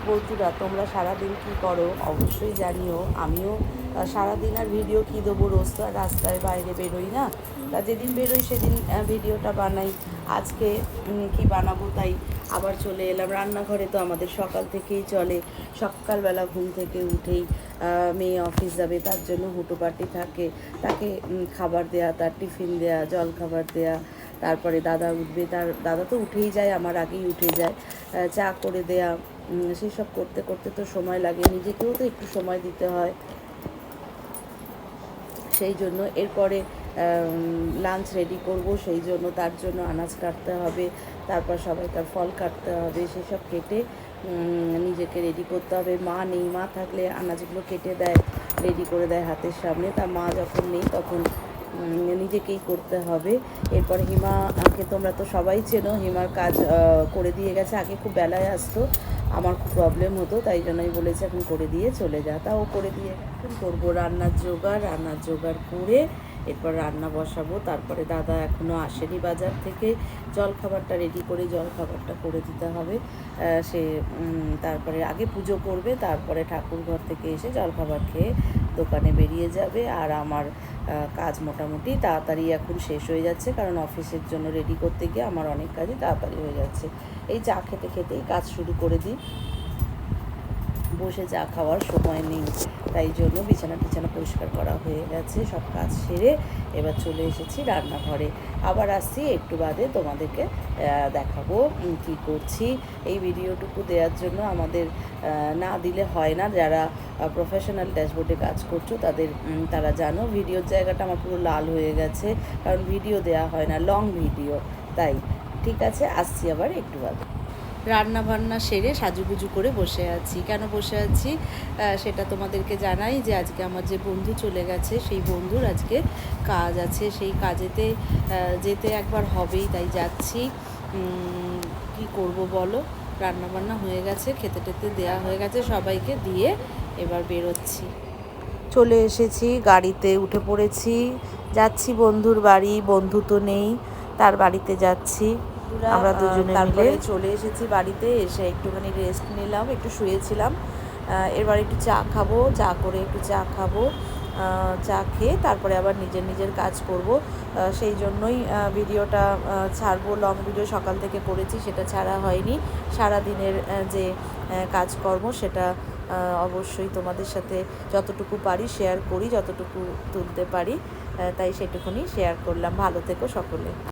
বন্ধুরা, তোমরা সারাদিন কী করো অবশ্যই জানিও। আমিও সারাদিন আর ভিডিও কী দেবো, রোজ তো আর রাস্তায় বাইরে বেরোই না। তা যেদিন বেরোই সেদিন ভিডিওটা বানাই। আজকে কি বানাবো তাই আবার চলে এলাম রান্নাঘরে। তো আমাদের সকাল থেকেই চলে, সকালবেলা ঘুম থেকে উঠেই মেয়ে অফিস যাবে, তার জন্য হুটোপাটি থাকে। তাকে খাবার দেয়া, তার টিফিন দেয়া, জল খাবার দেয়া, তারপরে দাদা উঠবে, তার দাদা তো উঠেই যায়, আমার আগেই উঠে যায়, চা করে দেয়া। সেসব করতে করতে তো সময় লাগে, নিজেকেও তো একটু সময় দিতে হয়। সেই জন্য এরপরে লাঞ্চ রেডি করব, সেই জন্য তার জন্য আনাজ কাটতে হবে, তারপর সবাইকার ফল কাটতে হবে, সেসব কেটে নিজেকে রেডি করতে হবে। মা নেই, মা থাকলে আনাজগুলো কেটে দেয়, রেডি করে দেয় হাতের সামনে। তা মা যখন নেই তখন নিজেকেই করতে হবে। এরপর হিমাকে তোমরা তো সবাই চেনো, হিমার কাজ করে দিয়ে গেছে। আগে খুব বেলায় আসতো, আমার খুব প্রবলেম হতো, তাই জন্য আমি বলেছি এখন করে দিয়ে চলে যা। তাও করে দিয়ে এখন করবো রান্নার জোগাড় করে এরপর রান্না বসাবো। তারপরে দাদা এখনও আসেনি বাজার থেকে, জলখাবারটা রেডি করে জলখাবারটা করে দিতে হবে। সে তারপরে আগে পুজো করবে, তারপরে ঠাকুর ঘর থেকে এসে জলখাবার খেয়ে দোকানে বেরিয়ে যাবে। আর আমার কাজ মোটামুটি তাড়াতাড়ি এখন শেষ হয়ে যাচ্ছে, কারণ অফিসের জন্য রেডি করতে গিয়ে আমার অনেক কাজই তাড়াতাড়ি হয়ে যাচ্ছে। এই চা খেতে খেতেই কাজ শুরু করে দিই, বসে চা খাওয়ার সময় নেই, তাই জন্য বিছানা টিছানা পরিষ্কার করা হয়ে গেছে, সব কাজ সেরে এবার চলে এসেছি রান্নাঘরে। আবার আসছি একটু বাদে, তোমাদেরকে দেখাবো কি করছি। এই ভিডিওটুকু দেওয়ার জন্য আমাদের না দিলে হয় না, যারা প্রফেশনাল ড্যাশবোর্ডে কাজ করছো তারা জানো। ভিডিওর জায়গাটা আমার পুরো লাল হয়ে গেছে, কারণ ভিডিও দেওয়া হয় না, লং ভিডিও। তাই ঠিক আছে, আসছি আবার একটু বাদে। রান্না বান্না সেরে সাজুগুজু করে বসে আছি। কেন বসে আছি সেটা তোমাদেরকে জানাই, যে আজকে আমার যে বন্ধু চলে গেছে, সেই বন্ধুর আজকে কাজ আছে, সেই কাজেতে যেতে একবার হবেই, তাই যাচ্ছি। কি করব বলো, রান্না বান্না হয়ে গেছে, খেতে টেতে দেওয়া হয়ে গেছে সবাইকে, দিয়ে এবার বেরোচ্ছি। চলে এসেছি, গাড়িতে উঠে পড়েছি, যাচ্ছি বন্ধুর বাড়ি। বন্ধু তো নেই, তার বাড়িতে যাচ্ছি আমরা দুজনে মিলে। চলে এসেছি বাড়িতে, এসে একটুখানি রেস্ট নিলাম, একটু শুয়েছিলাম। এবার একটু চা খাবো, চা করে একটু চা খাবো, চা খেয়ে তারপরে আবার নিজের কাজ করব। সেই জন্যই ভিডিওটা ছাড়বো। লং ভিডিও সকাল থেকে করেছি, সেটা ছাড়া হয়নি। সারা দিনের যে কাজকর্ম সেটা অবশ্যই তোমাদের সাথে যতটুকু পারি শেয়ার করি, যতটুকু তুলতে পারি, তাই সেটুকুনি শেয়ার করলাম। ভালো থেকো সকলে।